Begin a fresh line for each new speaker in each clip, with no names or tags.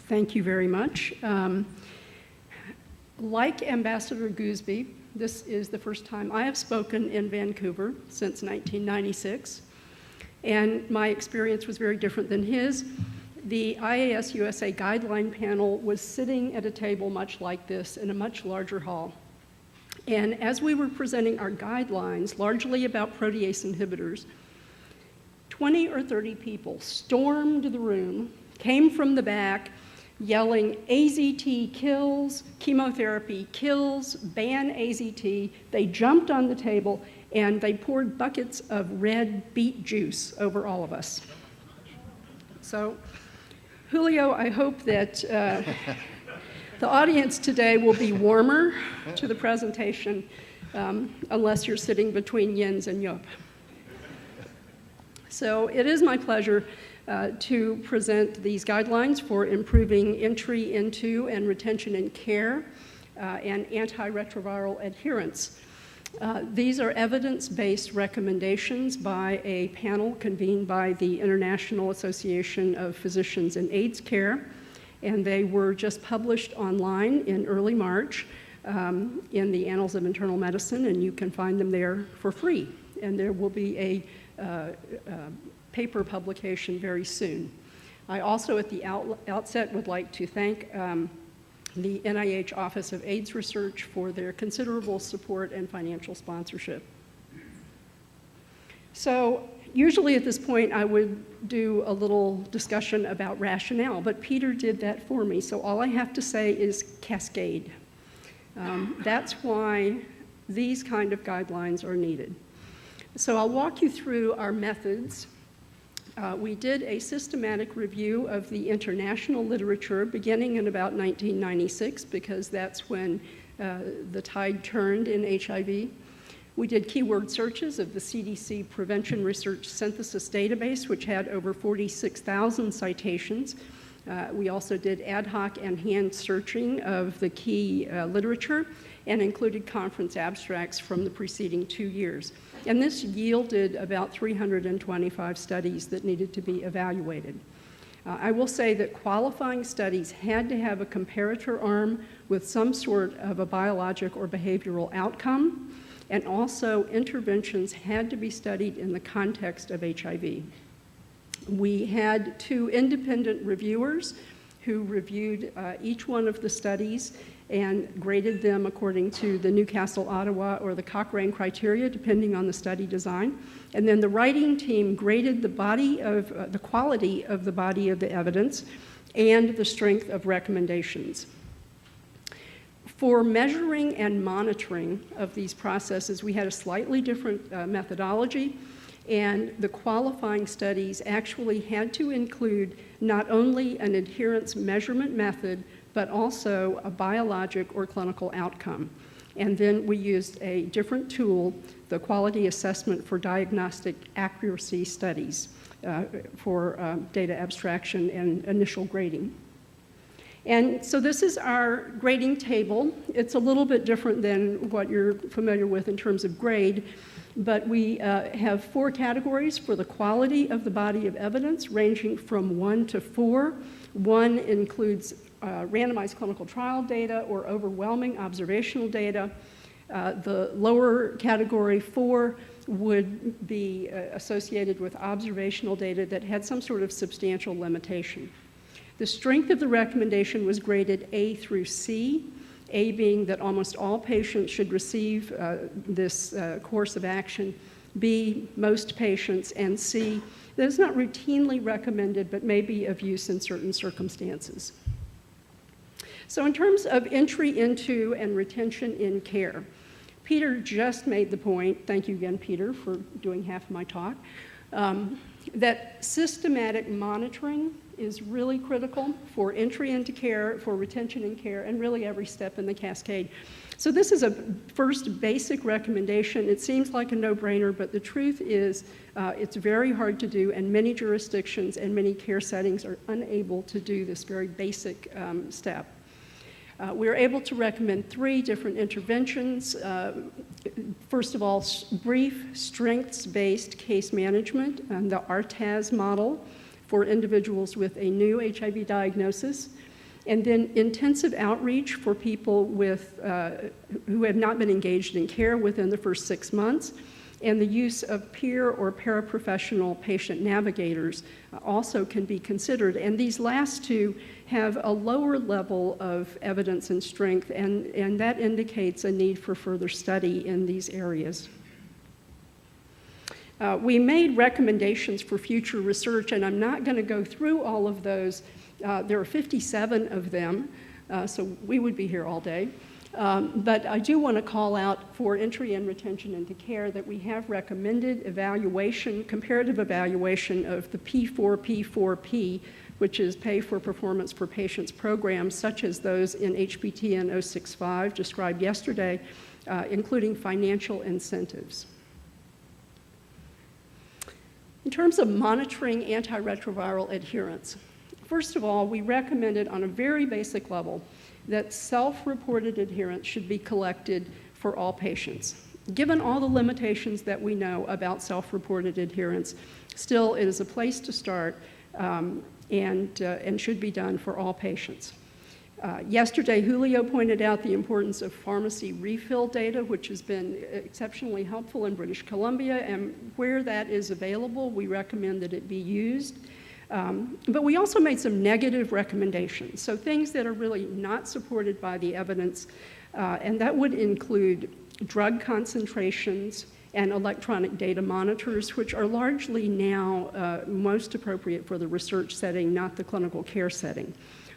Thank you very much. Like Ambassador Gooseby, this is the first time I have spoken in Vancouver since 1996, and my experience was very different than his. The IAS USA guideline panel was sitting at a table much like this in a much larger hall. And as we were presenting our guidelines, largely about protease inhibitors, 20 or 30 people stormed the room, came from the back, yelling, AZT kills, chemotherapy kills, ban AZT. They jumped on the table and they poured buckets of red beet juice over all of us. So, Julio, I hope that the audience today will be warmer to the presentation, unless you're sitting between Jens and Joop. So it is my pleasure to present these guidelines for improving entry into and retention in care and antiretroviral adherence. These are evidence-based recommendations by a panel convened by the International Association of Physicians in AIDS Care, and they were just published online in early March in the Annals of Internal Medicine, and you can find them there for free. And there will be a paper publication very soon. I also at the outset would like to thank the NIH Office of AIDS Research for their considerable support and financial sponsorship. So usually at this point I would do a little discussion about rationale, but Peter did that for me, so all I have to say is cascade. That's why these kind of guidelines are needed. So I'll walk you through our methods. We did a systematic review of the international literature beginning in about 1996, because that's when the tide turned in HIV. We did keyword searches of the CDC Prevention Research Synthesis database, which had over 46,000 citations. We also did ad hoc and hand searching of the key literature and included conference abstracts from the preceding 2 years. And this yielded about 325 studies that needed to be evaluated. I will say that qualifying studies had to have a comparator arm with some sort of a biologic or behavioral outcome, and also interventions had to be studied in the context of HIV. We had 2 independent reviewers who reviewed each one of the studies and graded them according to the Newcastle, Ottawa, or the Cochrane criteria, depending on the study design. And then the writing team graded the body of the quality of the body of the evidence and the strength of recommendations. For measuring and monitoring of these processes, we had a slightly different methodology, and the qualifying studies actually had to include not only an adherence measurement method, but also a biologic or clinical outcome. And then we used a different tool, the Quality Assessment for Diagnostic Accuracy Studies, for data abstraction and initial grading. And so this is our grading table. It's a little bit different than what you're familiar with in terms of grade, but we have 4 categories for the quality of the body of evidence, ranging from 1 to 4. 1 includes randomized clinical trial data or overwhelming observational data. The lower category 4 would be associated with observational data that had some sort of substantial limitation. The strength of the recommendation was graded A through C, A being that almost all patients should receive this course of action, B, most patients, and C, that is not routinely recommended but may be of use in certain circumstances. So in terms of entry into and retention in care, Peter just made the point, thank you again, Peter, for doing half of my talk, that systematic monitoring is really critical for entry into care, for retention in care, and really every step in the cascade. So this is a first basic recommendation. It seems like a no-brainer, but the truth is it's very hard to do, and many jurisdictions and many care settings are unable to do this very basic step. We are able to recommend 3 different interventions. First of all, brief strengths-based case management, the ART model for individuals with a new HIV diagnosis. And then intensive outreach for people who have not been engaged in care within the first 6 months, and the use of peer or paraprofessional patient navigators also can be considered. And these last two have a lower level of evidence and strength, and that indicates a need for further study in these areas. We made recommendations for future research, and I'm not going to go through all of those. There are 57 of them, so we would be here all day. But I do want to call out for entry and retention into care that we have recommended evaluation, comparative evaluation of the P4P4P, which is pay for performance for patients programs such as those in HPTN 065 described yesterday, including financial incentives. In terms of monitoring antiretroviral adherence, first of all, we recommended on a very basic level that self-reported adherence should be collected for all patients. Given all the limitations that we know about self-reported adherence, still it is a place to start and should be done for all patients. Yesterday, Julio pointed out the importance of pharmacy refill data, which has been exceptionally helpful in British Columbia, and where that is available, we recommend that it be used. But we also made some negative recommendations, so things that are really not supported by the evidence, and that would include drug concentrations and electronic data monitors, which are largely now most appropriate for the research setting, not the clinical care setting.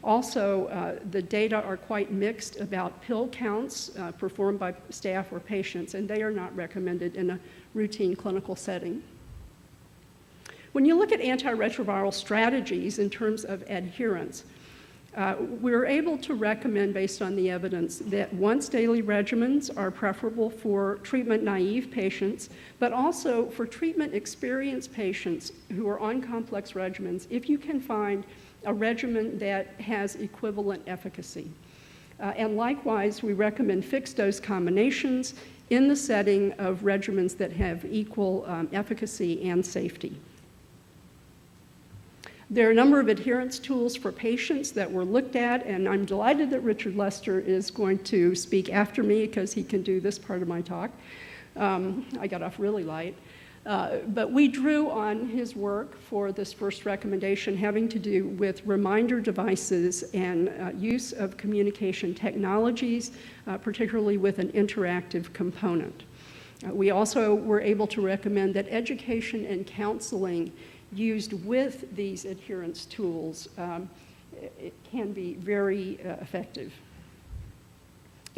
Also, the data are quite mixed about pill counts performed by staff or patients, and they are not recommended in a routine clinical setting. When you look at antiretroviral strategies in terms of adherence, we're able to recommend, based on the evidence, that once-daily regimens are preferable for treatment-naive patients, but also for treatment-experienced patients who are on complex regimens, if you can find a regimen that has equivalent efficacy. And likewise, we recommend fixed-dose combinations in the setting of regimens that have equal efficacy and safety. There are a number of adherence tools for patients that were looked at, and I'm delighted that Richard Lester is going to speak after me because he can do this part of my talk. I got off really light. But we drew on his work for this first recommendation having to do with reminder devices and use of communication technologies, particularly with an interactive component. We also were able to recommend that education and counseling used with these adherence tools, it can be very effective.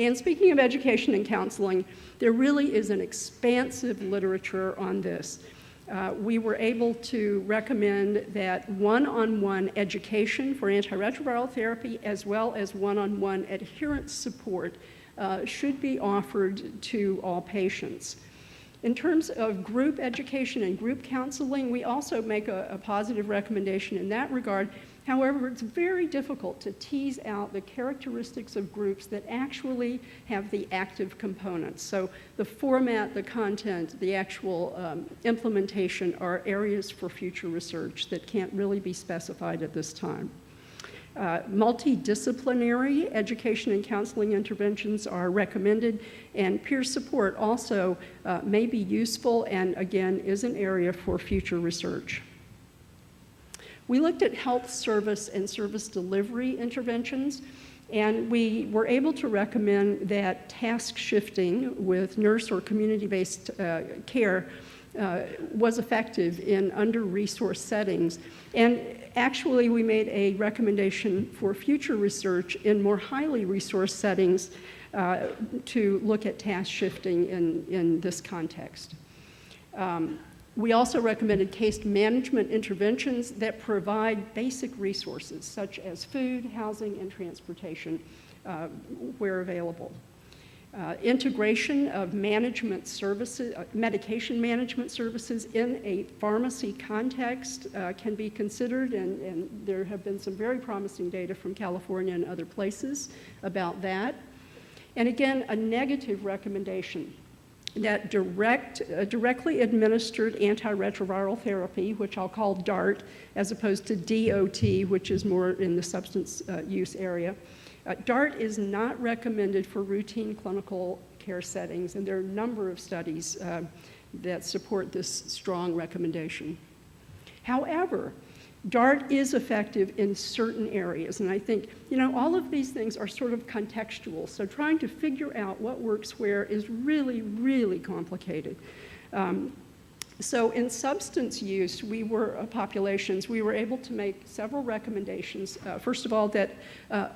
And speaking of education and counseling, there really is an expansive literature on this. We were able to recommend that one-on-one education for antiretroviral therapy as well as one-on-one adherence support should be offered to all patients. In terms of group education and group counseling, we also make a positive recommendation in that regard. However, it's very difficult to tease out the characteristics of groups that actually have the active components. So the format, the content, the actual implementation are areas for future research that can't really be specified at this time. Multidisciplinary education and counseling interventions are recommended, and peer support also may be useful and, again, is an area for future research. We looked at health service and service delivery interventions, and we were able to recommend that task shifting with nurse or community-based care was effective in under-resourced settings. And actually, we made a recommendation for future research in more highly resourced settings to look at task shifting in this context. We also recommended case management interventions that provide basic resources such as food, housing, and transportation where available. Integration of management services, medication management services in a pharmacy context can be considered, and there have been some very promising data from California and other places about that. And again, a negative recommendation that directly administered antiretroviral therapy, which I'll call DART, as opposed to DOT, which is more in the substance use area. DART is not recommended for routine clinical care settings, and there are a number of studies that support this strong recommendation. However, DART is effective in certain areas, and I think, all of these things are sort of contextual, so trying to figure out what works where is really, really complicated. So in substance use, populations, we were able to make several recommendations. First of all, that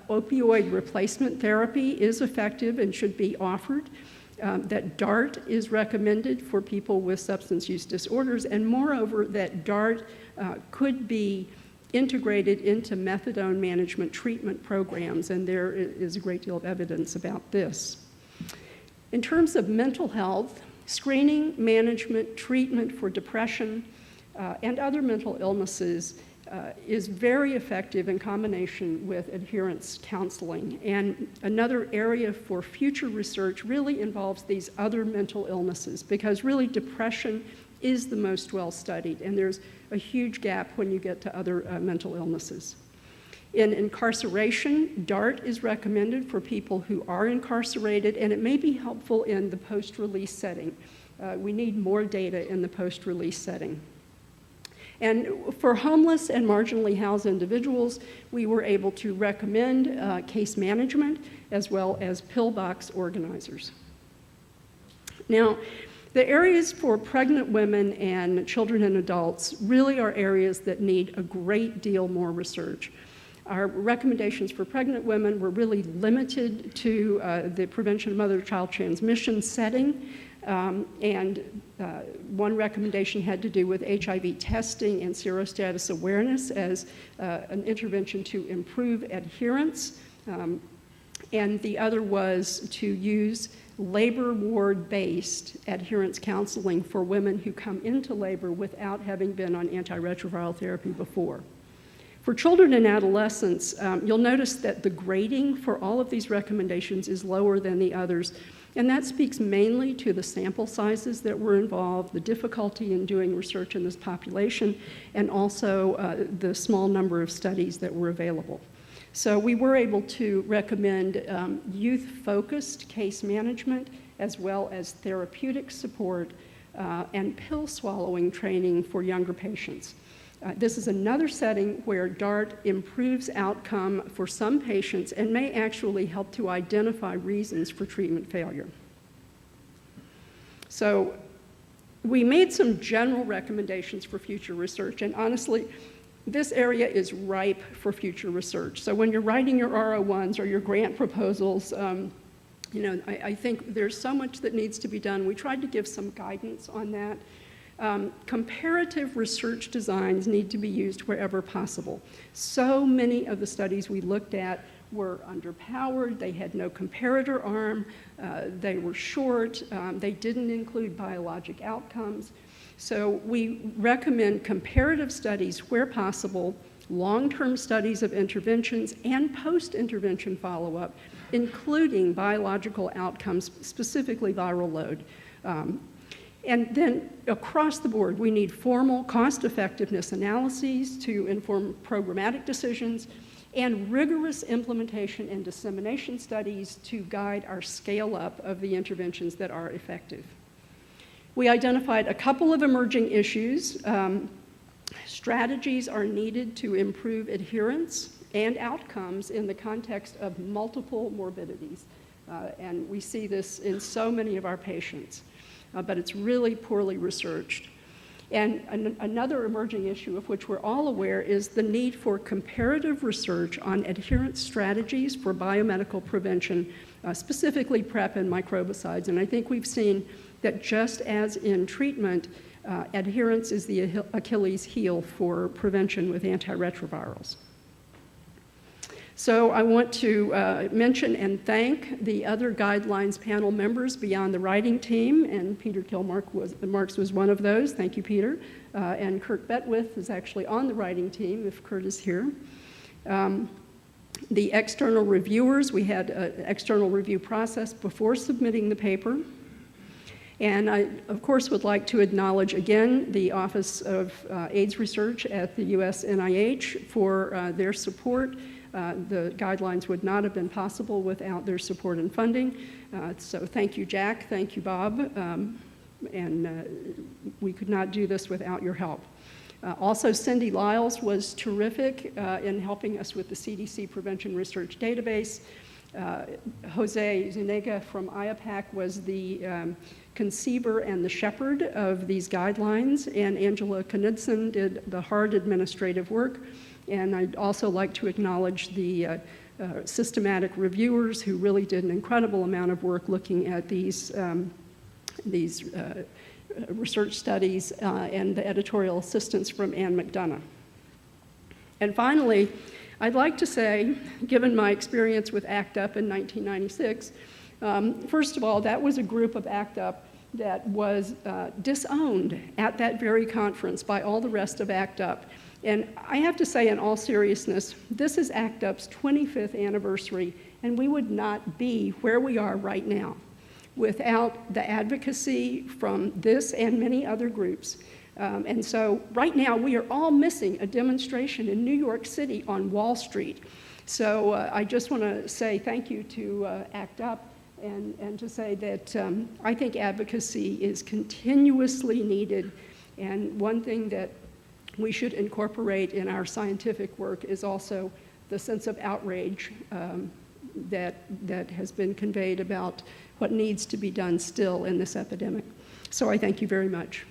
opioid replacement therapy is effective and should be offered. That DART is recommended for people with substance use disorders, and moreover, that DART could be integrated into methadone management treatment programs, and there is a great deal of evidence about this. In terms of mental health, screening, management, treatment for depression and other mental illnesses is very effective in combination with adherence counseling. And another area for future research really involves these other mental illnesses, because really depression is the most well studied, and there's a huge gap when you get to other mental illnesses. In incarceration, DART is recommended for people who are incarcerated, and it may be helpful in the post-release setting. We need more data in the post-release setting. And for homeless and marginally housed individuals, we were able to recommend case management as well as pillbox organizers. Now, the areas for pregnant women and children and adults really are areas that need a great deal more research. Our recommendations for pregnant women were really limited to the prevention of mother-to-child transmission setting, and one recommendation had to do with HIV testing and serostatus awareness as an intervention to improve adherence, and the other was to use labor ward-based adherence counseling for women who come into labor without having been on antiretroviral therapy before. For children and adolescents, you'll notice that the grading for all of these recommendations is lower than the others, and that speaks mainly to the sample sizes that were involved, the difficulty in doing research in this population, and also the small number of studies that were available. So we were able to recommend youth-focused case management as well as therapeutic support and pill swallowing training for younger patients. This is another setting where DART improves outcome for some patients and may actually help to identify reasons for treatment failure. So we made some general recommendations for future research, and honestly, this area is ripe for future research. So when you're writing your R01s or your grant proposals, I think there's so much that needs to be done. We tried to give some guidance on that. Comparative research designs need to be used wherever possible. So many of the studies we looked at were underpowered, they had no comparator arm, they were short, they didn't include biologic outcomes. So we recommend comparative studies where possible, long-term studies of interventions, and post-intervention follow-up, including biological outcomes, specifically viral load. And then across the board, we need formal cost-effectiveness analyses to inform programmatic decisions, and rigorous implementation and dissemination studies to guide our scale-up of the interventions that are effective. We identified a couple of emerging issues. Strategies are needed to improve adherence and outcomes in the context of multiple morbidities. And we see this in so many of our patients, but it's really poorly researched. And another emerging issue of which we're all aware is the need for comparative research on adherence strategies for biomedical prevention, specifically PrEP and microbicides. And I think we've seen that just as in treatment, adherence is the Achilles heel for prevention with antiretrovirals. So I want to mention and thank the other guidelines panel members beyond the writing team, and Peter Marks was one of those. Thank you, Peter. And Kurt Betwith is actually on the writing team, if Kurt is here. The external reviewers, we had an external review process before submitting the paper. And I, of course, would like to acknowledge again the Office of AIDS Research at the US NIH for their support. The guidelines would not have been possible without their support and funding. So thank you, Jack. Thank you, Bob. We could not do this without your help. Also, Cindy Lyles was terrific in helping us with the CDC Prevention Research Database. Jose Zuniga from IAPAC was the conceiver and the shepherd of these guidelines, and Angela Knudsen did the hard administrative work. And I'd also like to acknowledge the systematic reviewers who really did an incredible amount of work looking at these research studies and the editorial assistance from Ann McDonough. And finally, I'd like to say, given my experience with ACT UP in 1996, first of all, that was a group of ACT UP that was disowned at that very conference by all the rest of ACT UP. And I have to say, in all seriousness, this is ACT UP's 25th anniversary, and we would not be where we are right now without the advocacy from this and many other groups. And so right now we are all missing a demonstration in New York City on Wall Street. So I just want to say thank you to ACT UP and to say that I think advocacy is continuously needed. And one thing that we should incorporate in our scientific work is also the sense of outrage that has been conveyed about what needs to be done still in this epidemic. So I thank you very much.